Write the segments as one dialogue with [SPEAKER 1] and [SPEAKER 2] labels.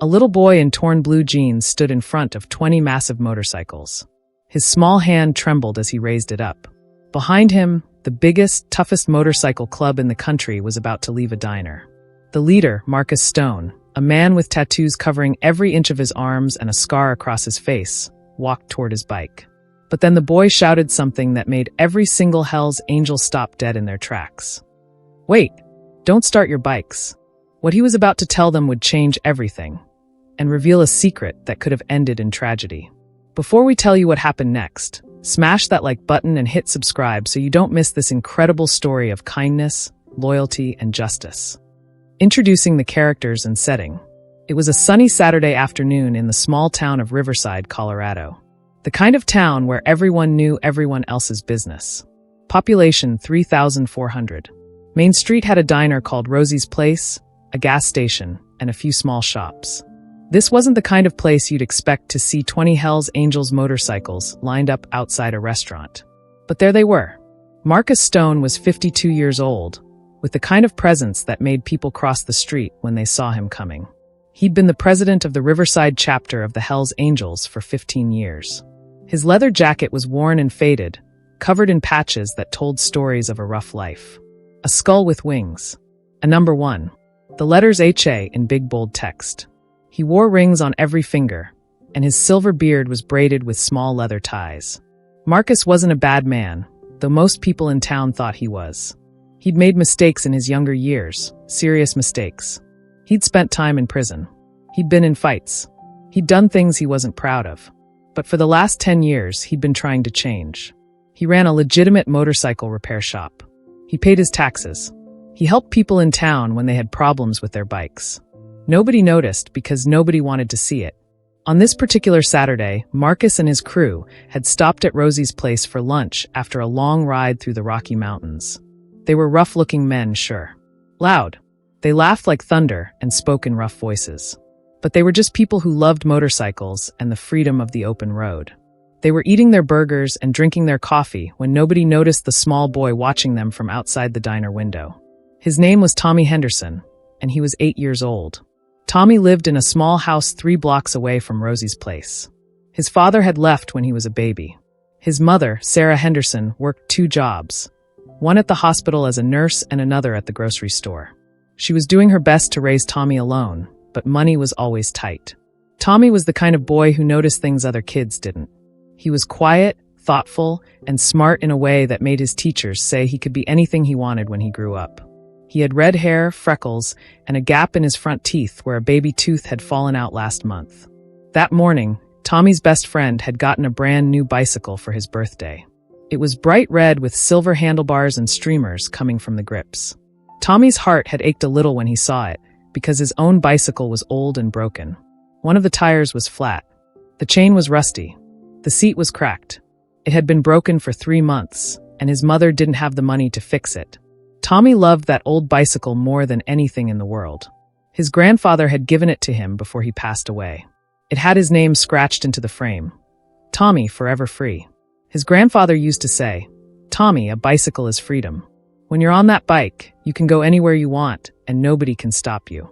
[SPEAKER 1] A little boy in torn blue jeans stood in front of 20 massive motorcycles. His small hand trembled as he raised it up. Behind him, the biggest, toughest motorcycle club in the country was about to leave a diner. The leader, Marcus Stone, a man with tattoos covering every inch of his arms and a scar across his face, walked toward his bike. But then the boy shouted something that made every single Hell's Angel stop dead in their tracks. "Wait, don't start your bikes." What he was about to tell them would change everything, and reveal a secret that could have ended in tragedy. Before we tell you what happened next, smash that like button and hit subscribe so you don't miss this incredible story of kindness, loyalty, and justice. Introducing the characters and setting. It was a sunny Saturday afternoon in the small town of Riverside, Colorado. The kind of town where everyone knew everyone else's business. Population 3,400. Main Street had a diner called Rosie's Place, a gas station, and a few small shops. This wasn't the kind of place you'd expect to see 20 Hell's Angels motorcycles lined up outside a restaurant. But there they were. Marcus Stone was 52 years old, with the kind of presence that made people cross the street when they saw him coming. He'd been the president of the Riverside chapter of the Hell's Angels for 15 years. His leather jacket was worn and faded, covered in patches that told stories of a rough life. A skull with wings. A number 1. The letters HA in big bold text. He wore rings on every finger, and his silver beard was braided with small leather ties. Marcus wasn't a bad man, though most people in town thought he was. He'd made mistakes in his younger years, serious mistakes. He'd spent time in prison. He'd been in fights. He'd done things he wasn't proud of. But for the last 10 years, he'd been trying to change. He ran a legitimate motorcycle repair shop. He paid his taxes. He helped people in town when they had problems with their bikes. Nobody noticed because nobody wanted to see it. On this particular Saturday, Marcus and his crew had stopped at Rosie's Place for lunch after a long ride through the Rocky Mountains. They were rough-looking men, sure. Loud. They laughed like thunder and spoke in rough voices. But they were just people who loved motorcycles and the freedom of the open road. They were eating their burgers and drinking their coffee when nobody noticed the small boy watching them from outside the diner window. His name was Tommy Henderson, and he was 8 years old. Tommy lived in a small house 3 blocks away from Rosie's Place. His father had left when he was a baby. His mother, Sarah Henderson, worked 2 jobs, one at the hospital as a nurse and another at the grocery store. She was doing her best to raise Tommy alone, but money was always tight. Tommy was the kind of boy who noticed things other kids didn't. He was quiet, thoughtful, and smart in a way that made his teachers say he could be anything he wanted when he grew up. He had red hair, freckles, and a gap in his front teeth where a baby tooth had fallen out last month. That morning, Tommy's best friend had gotten a brand new bicycle for his birthday. It was bright red with silver handlebars and streamers coming from the grips. Tommy's heart had ached a little when he saw it, because his own bicycle was old and broken. One of the tires was flat. The chain was rusty. The seat was cracked. It had been broken for 3 months, and his mother didn't have the money to fix it. Tommy loved that old bicycle more than anything in the world. His grandfather had given it to him before he passed away. It had his name scratched into the frame. Tommy, forever free. His grandfather used to say, "Tommy, a bicycle is freedom. When you're on that bike, you can go anywhere you want, and nobody can stop you."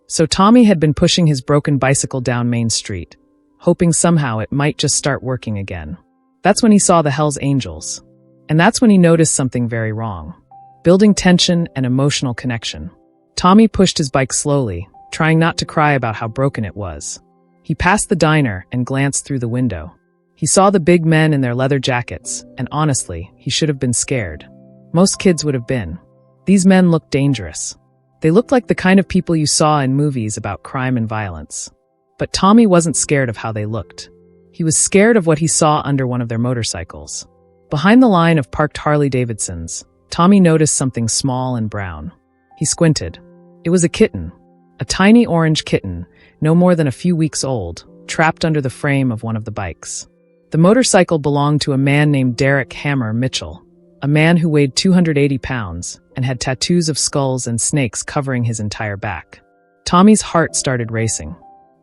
[SPEAKER 1] So Tommy had been pushing his broken bicycle down Main Street, hoping somehow it might just start working again. That's when he saw the Hell's Angels. And that's when he noticed something very wrong. Building tension and emotional connection. Tommy pushed his bike slowly, trying not to cry about how broken it was. He passed the diner and glanced through the window. He saw the big men in their leather jackets, and honestly, he should have been scared. Most kids would have been. These men looked dangerous. They looked like the kind of people you saw in movies about crime and violence. But Tommy wasn't scared of how they looked. He was scared of what he saw under one of their motorcycles. Behind the line of parked Harley-Davidsons, Tommy noticed something small and brown. He squinted. It was a kitten. A tiny orange kitten, no more than a few weeks old, trapped under the frame of one of the bikes. The motorcycle belonged to a man named Derek Hammer Mitchell, a man who weighed 280 pounds and had tattoos of skulls and snakes covering his entire back. Tommy's heart started racing.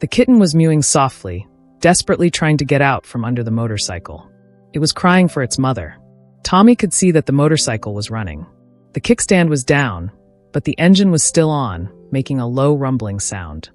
[SPEAKER 1] The kitten was mewing softly, desperately trying to get out from under the motorcycle. It was crying for its mother. Tommy could see that the motorcycle was running. The kickstand was down, but the engine was still on, making a low rumbling sound.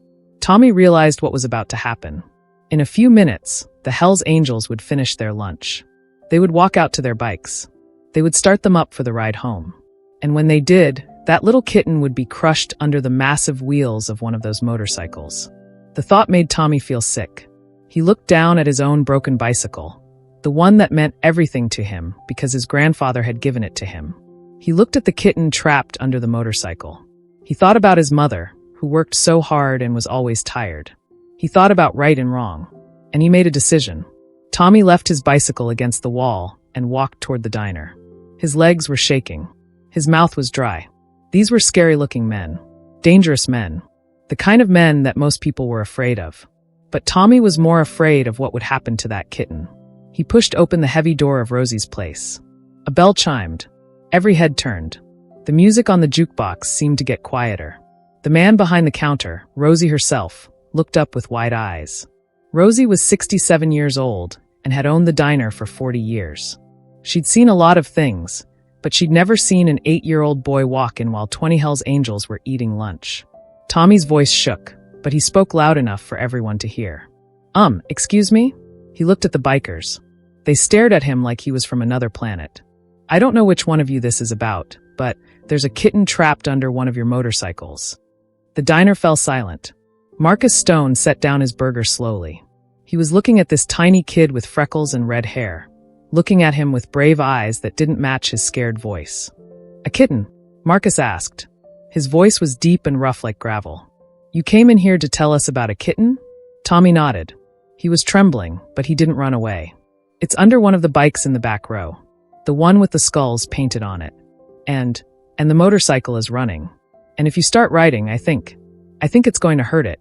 [SPEAKER 1] Tommy realized what was about to happen. In a few minutes, the Hells Angels would finish their lunch. They would walk out to their bikes. They would start them up for the ride home. And when they did, that little kitten would be crushed under the massive wheels of one of those motorcycles. The thought made Tommy feel sick. He looked down at his own broken bicycle, the one that meant everything to him because his grandfather had given it to him. He looked at the kitten trapped under the motorcycle. He thought about his mother, who worked so hard and was always tired. He thought about right and wrong, and he made a decision. Tommy left his bicycle against the wall and walked toward the diner. His legs were shaking. His mouth was dry. These were scary-looking men. Dangerous men. The kind of men that most people were afraid of. But Tommy was more afraid of what would happen to that kitten. He pushed open the heavy door of Rosie's place. A bell chimed. Every head turned. The music on the jukebox seemed to get quieter. The man behind the counter, Rosie herself, looked up with wide eyes. Rosie was 67 years old and had owned the diner for 40 years. She'd seen a lot of things, but she'd never seen an 8-year-old boy walk in while 20 Hells Angels were eating lunch. Tommy's voice shook, but he spoke loud enough for everyone to hear. Excuse me? He looked at the bikers. They stared at him like he was from another planet. I don't know which one of you this is about, but there's a kitten trapped under one of your motorcycles. The diner fell silent. Marcus Stone set down his burger slowly. He was looking at this tiny kid with freckles and red hair, looking at him with brave eyes that didn't match his scared voice. A kitten? Marcus asked. His voice was deep and rough like gravel. You came in here to tell us about a kitten? Tommy nodded. He was trembling, but he didn't run away. It's under one of the bikes in the back row. The one with the skulls painted on it. And the motorcycle is running. And if you start riding, I think it's going to hurt it.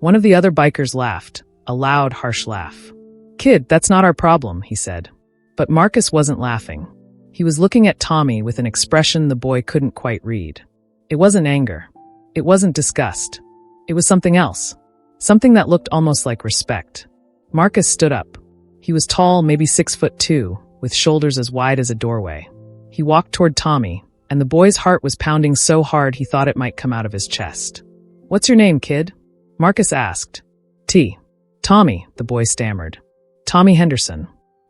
[SPEAKER 1] One of the other bikers laughed, a loud, harsh laugh. Kid, that's not our problem, he said. But Marcus wasn't laughing. He was looking at Tommy with an expression the boy couldn't quite read. It wasn't anger. It wasn't disgust. It was something else. Something that looked almost like respect. Marcus stood up. He was tall, maybe 6'2", with shoulders as wide as a doorway. He walked toward Tommy, and the boy's heart was pounding so hard he thought it might come out of his chest. What's your name, kid? Marcus asked. Tommy, the boy stammered. Tommy Henderson.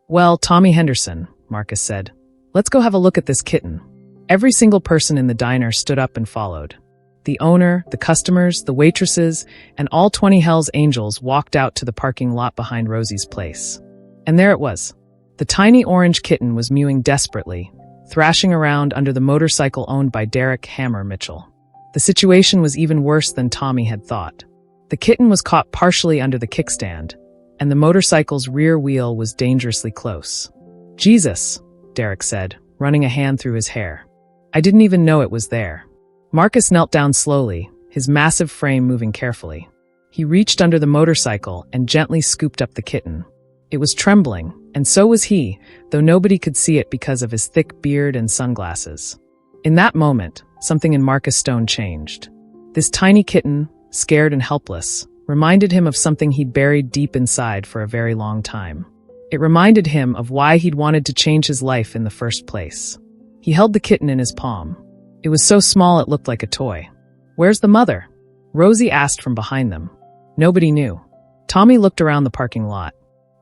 [SPEAKER 1] Well, Tommy Henderson, Marcus said. Let's go have a look at this kitten. Every single person in the diner stood up and followed. The owner, the customers, the waitresses, and all 20 Hells Angels walked out to the parking lot behind Rosie's place. And there it was. The tiny orange kitten was mewing desperately, thrashing around under the motorcycle owned by Derek Hammer Mitchell. The situation was even worse than Tommy had thought. The kitten was caught partially under the kickstand, and the motorcycle's rear wheel was dangerously close. Jesus, Derek said, running a hand through his hair. I didn't even know it was there. Marcus knelt down slowly, his massive frame moving carefully. He reached under the motorcycle and gently scooped up the kitten. It was trembling, and so was he, though nobody could see it because of his thick beard and sunglasses. In that moment, something in Marcus Stone changed. This tiny kitten, scared and helpless, reminded him of something he'd buried deep inside for a very long time. It reminded him of why he'd wanted to change his life in the first place. He held the kitten in his palm. It was so small it looked like a toy. Where's the mother? Rosie asked from behind them. Nobody knew. Tommy looked around the parking lot.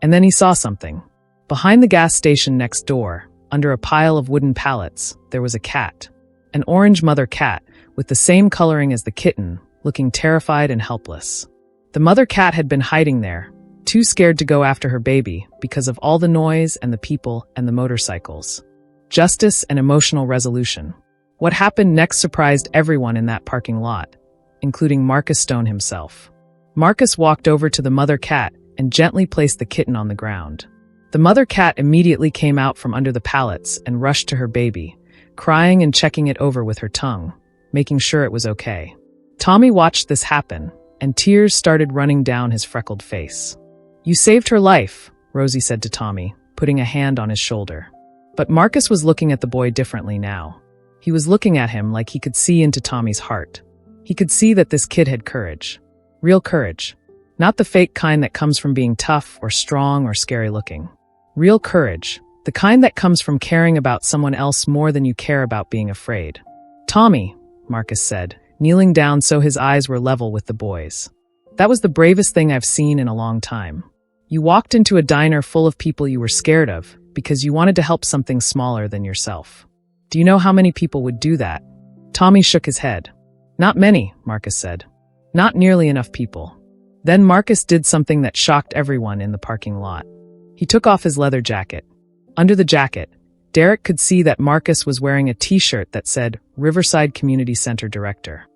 [SPEAKER 1] And then he saw something. Behind the gas station next door, under a pile of wooden pallets, there was a cat. An orange mother cat, with the same coloring as the kitten, looking terrified and helpless. The mother cat had been hiding there, too scared to go after her baby because of all the noise and the people and the motorcycles. Justice and emotional resolution. What happened next surprised everyone in that parking lot, including Marcus Stone himself. Marcus walked over to the mother cat and gently placed the kitten on the ground. The mother cat immediately came out from under the pallets and rushed to her baby, crying and checking it over with her tongue, making sure it was okay. Tommy watched this happen, and tears started running down his freckled face. You saved her life, Rosie said to Tommy, putting a hand on his shoulder. But Marcus was looking at the boy differently now. He was looking at him like he could see into Tommy's heart. He could see that this kid had courage. Real courage. Not the fake kind that comes from being tough or strong or scary looking. Real courage. The kind that comes from caring about someone else more than you care about being afraid. Tommy, Marcus said, kneeling down so his eyes were level with the boy's. That was the bravest thing I've seen in a long time. You walked into a diner full of people you were scared of because you wanted to help something smaller than yourself. Do you know how many people would do that? Tommy shook his head. Not many, Marcus said. Not nearly enough people. Then Marcus did something that shocked everyone in the parking lot. He took off his leather jacket. Under the jacket, Derek could see that Marcus was wearing a t-shirt that said Riverside Community Center Director.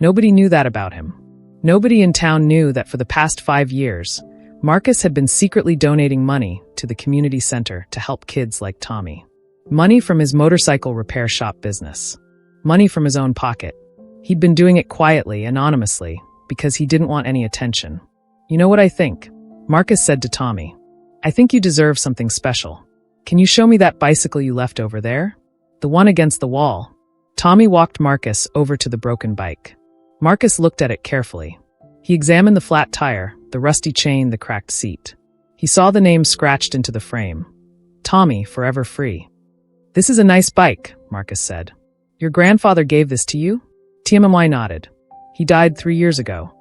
[SPEAKER 1] Nobody knew that about him. Nobody in town knew that for the past 5 years, Marcus had been secretly donating money to the community center to help kids like Tommy. Money from his motorcycle repair shop business. Money from his own pocket. He'd been doing it quietly, anonymously, because he didn't want any attention. You know what I think? Marcus said to Tommy. I think you deserve something special. Can you show me that bicycle you left over there? The one against the wall. Tommy walked Marcus over to the broken bike. Marcus looked at it carefully. He examined the flat tire, the rusty chain, the cracked seat. He saw the name scratched into the frame. Tommy, forever free. This is a nice bike, Marcus said. Your grandfather gave this to you? TMY nodded. He died 3 years ago.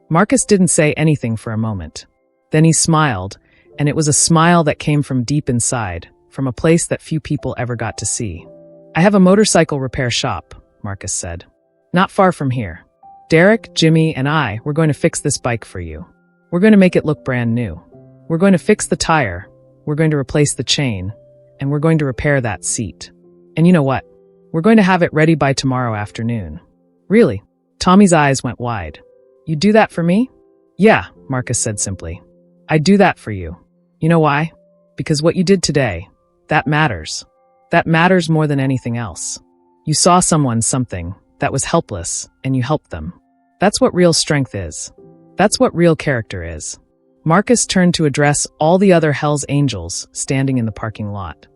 [SPEAKER 1] Marcus didn't say anything for a moment. Then he smiled, and it was a smile that came from deep inside, from a place that few people ever got to see. I have a motorcycle repair shop, Marcus said. Not far from here. Derek, Jimmy, and I, we're going to fix this bike for you. We're going to make it look brand new. We're going to fix the tire, we're going to replace the chain, and we're going to repair that seat. And you know what? We're going to have it ready by tomorrow afternoon. Really? Tommy's eyes went wide. You do that for me? Yeah, Marcus said simply. I'd do that for you. You know why? Because what you did today, that matters. That matters more than anything else. You saw someone, something, that was helpless, and you helped them. That's what real strength is. That's what real character is. Marcus turned to address all the other Hell's Angels standing in the parking lot.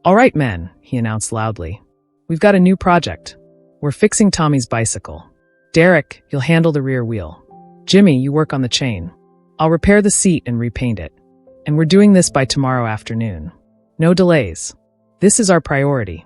[SPEAKER 1] All right, men, he announced loudly. We've got a new project. We're fixing Tommy's bicycle. Derek, you'll handle the rear wheel. Jimmy, you work on the chain. I'll repair the seat and repaint it. And we're doing this by tomorrow afternoon. No delays. This is our priority.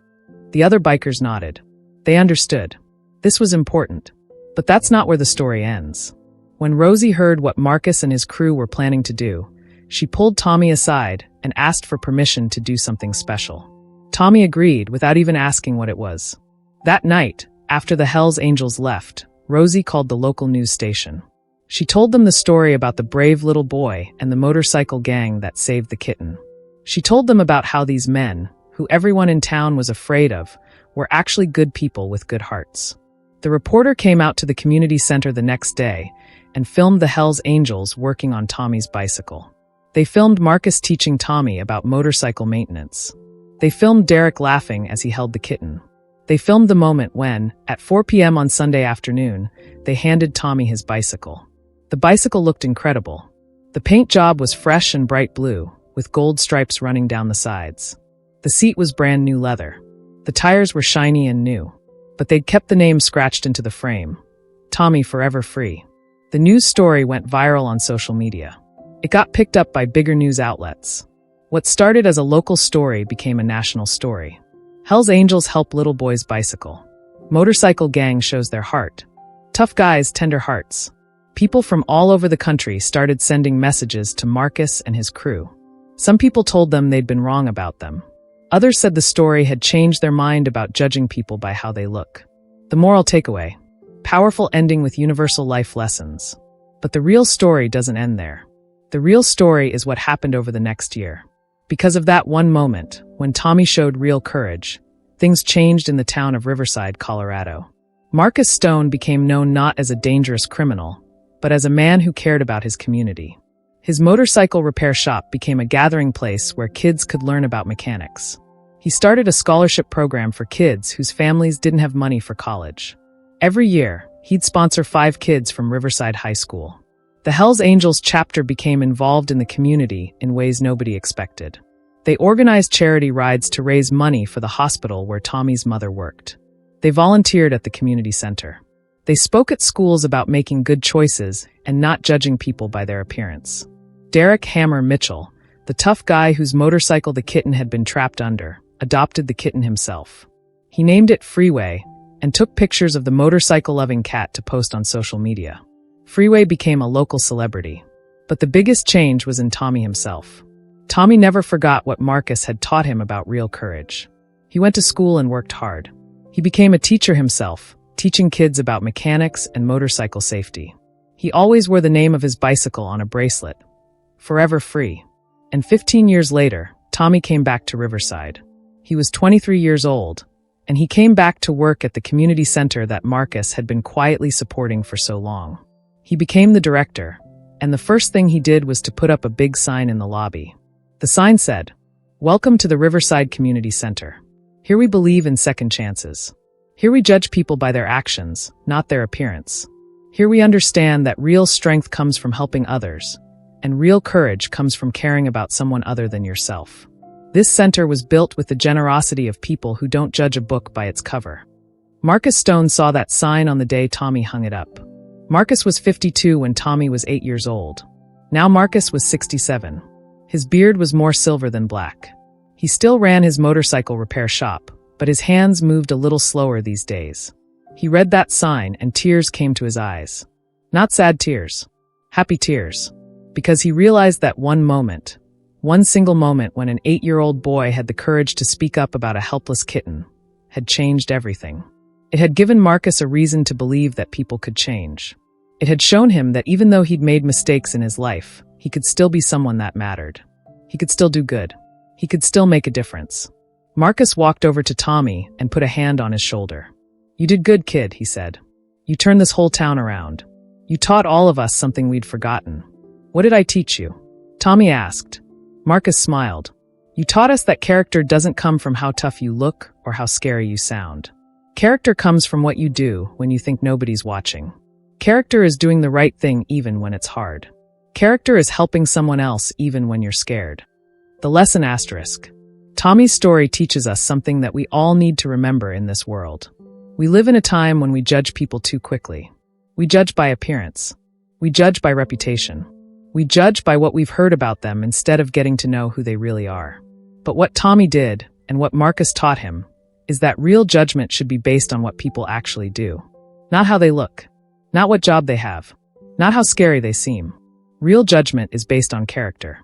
[SPEAKER 1] The other bikers nodded. They understood. This was important. But that's not where the story ends. When Rosie heard what Marcus and his crew were planning to do, she pulled Tommy aside and asked for permission to do something special. Tommy agreed without even asking what it was. That night, after the Hell's Angels left, Rosie called the local news station. She told them the story about the brave little boy and the motorcycle gang that saved the kitten. She told them about how these men, who everyone in town was afraid of, were actually good people with good hearts. The reporter came out to the community center the next day and filmed the Hell's Angels working on Tommy's bicycle. They filmed Marcus teaching Tommy about motorcycle maintenance. They filmed Derek laughing as he held the kitten. They filmed the moment when, at 4 p.m. on Sunday afternoon, they handed Tommy his bicycle. The bicycle looked incredible. The paint job was fresh and bright blue, with gold stripes running down the sides. The seat was brand new leather. The tires were shiny and new, but they'd kept the name scratched into the frame. Tommy, forever free. The news story went viral on social media. It got picked up by bigger news outlets. What started as a local story became a national story. Hell's Angels help little boys bicycle. Motorcycle gang shows their heart. Tough guys, tender hearts. People from all over the country started sending messages to Marcus and his crew. Some people told them they'd been wrong about them. Others said the story had changed their mind about judging people by how they look. The moral takeaway: powerful ending with universal life lessons. But the real story doesn't end there. The real story is what happened over the next year. Because of that one moment, when Tommy showed real courage, things changed in the town of Riverside, Colorado. Marcus Stone became known not as a dangerous criminal, but as a man who cared about his community. His motorcycle repair shop became a gathering place where kids could learn about mechanics. He started a scholarship program for kids whose families didn't have money for college. Every year, he'd sponsor 5 kids from Riverside High School. The Hell's Angels chapter became involved in the community in ways nobody expected. They organized charity rides to raise money for the hospital where Tommy's mother worked. They volunteered at the community center. They spoke at schools about making good choices and not judging people by their appearance. Derek Hammer Mitchell, the tough guy whose motorcycle the kitten had been trapped under, adopted the kitten himself. He named it Freeway and took pictures of the motorcycle-loving cat to post on social media. Freeway became a local celebrity. But the biggest change was in Tommy himself. Tommy never forgot what Marcus had taught him about real courage. He went to school and worked hard. He became a teacher himself, teaching kids about mechanics and motorcycle safety. He always wore the name of his bicycle on a bracelet. Forever free. And 15 years later, Tommy came back to Riverside. He was 23 years old, and he came back to work at the community center that Marcus had been quietly supporting for so long. He became the director, and the first thing he did was to put up a big sign in the lobby. The sign said, "Welcome to the Riverside Community Center. Here we believe in second chances. Here we judge people by their actions, not their appearance. Here we understand that real strength comes from helping others, and real courage comes from caring about someone other than yourself." This center was built with the generosity of people who don't judge a book by its cover. Marcus Stone saw that sign on the day Tommy hung it up. Marcus was 52 when Tommy was 8 years old. Now Marcus was 67. His beard was more silver than black. He still ran his motorcycle repair shop, but his hands moved a little slower these days. He read that sign and tears came to his eyes. Not sad tears. Happy tears. Because he realized that one single moment when an 8-year-old boy had the courage to speak up about a helpless kitten, had changed everything. It had given Marcus a reason to believe that people could change. It had shown him that even though he'd made mistakes in his life, he could still be someone that mattered. He could still do good. He could still make a difference. Marcus walked over to Tommy and put a hand on his shoulder. "You did good, kid," he said. "You turned this whole town around. You taught all of us something we'd forgotten." "What did I teach you?" Tommy asked. Marcus smiled. "You taught us that character doesn't come from how tough you look or how scary you sound. Character comes from what you do when you think nobody's watching. Character is doing the right thing even when it's hard. Character is helping someone else even when you're scared." The lesson asterisk. Tommy's story teaches us something that we all need to remember in this world. We live in a time when we judge people too quickly. We judge by appearance. We judge by reputation. We judge by what we've heard about them instead of getting to know who they really are. But what Tommy did, and what Marcus taught him, is that real judgment should be based on what people actually do. Not how they look. Not what job they have. Not how scary they seem. Real judgment is based on character.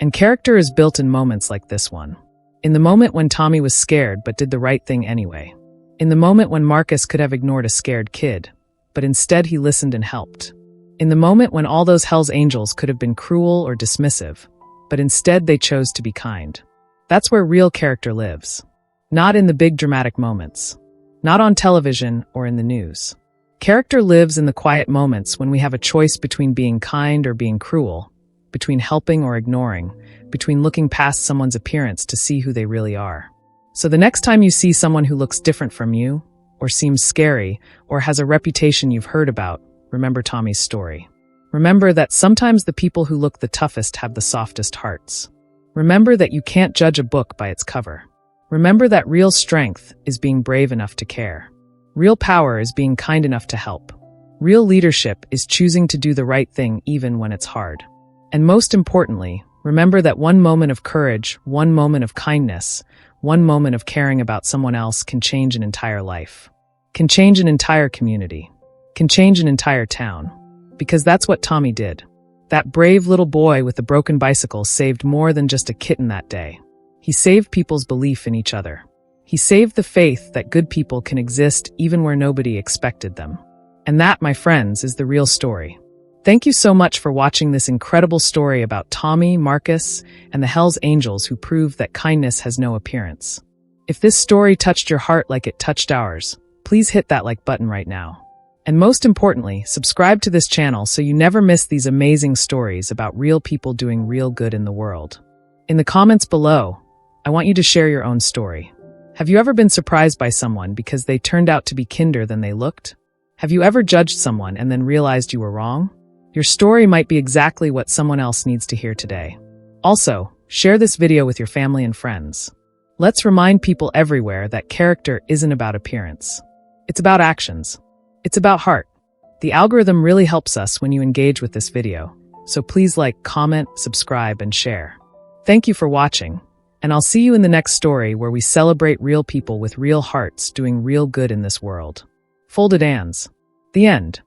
[SPEAKER 1] And character is built in moments like this one. In the moment when Tommy was scared but did the right thing anyway. In the moment when Marcus could have ignored a scared kid, but instead he listened and helped. In the moment when all those Hell's Angels could have been cruel or dismissive, but instead they chose to be kind. That's where real character lives. Not in the big dramatic moments. Not on television or in the news. Character lives in the quiet moments when we have a choice between being kind or being cruel, between helping or ignoring, between looking past someone's appearance to see who they really are. So the next time you see someone who looks different from you, or seems scary, or has a reputation you've heard about, remember Tommy's story. Remember that sometimes the people who look the toughest have the softest hearts. Remember that you can't judge a book by its cover. Remember that real strength is being brave enough to care. Real power is being kind enough to help. Real leadership is choosing to do the right thing even when it's hard. And most importantly, remember that one moment of courage, one moment of kindness, one moment of caring about someone else can change an entire life. Can change an entire community. Can change an entire town. Because that's what Tommy did. That brave little boy with the broken bicycle saved more than just a kitten that day. He saved people's belief in each other. He saved the faith that good people can exist even where nobody expected them. And that, my friends, is the real story. Thank you so much for watching this incredible story about Tommy, Marcus, and the Hell's Angels who proved that kindness has no appearance. If this story touched your heart like it touched ours, please hit that like button right now. And most importantly, subscribe to this channel so you never miss these amazing stories about real people doing real good in the world. In the comments below, I want you to share your own story. Have you ever been surprised by someone because they turned out to be kinder than they looked? Have you ever judged someone and then realized you were wrong? Your story might be exactly what someone else needs to hear today. Also, share this video with your family and friends. Let's remind people everywhere that character isn't about appearance. It's about actions. It's about heart. The algorithm really helps us when you engage with this video, so please like, comment, subscribe, and share. Thank you for watching, and I'll see you in the next story where we celebrate real people with real hearts doing real good in this world. Folded hands. The end.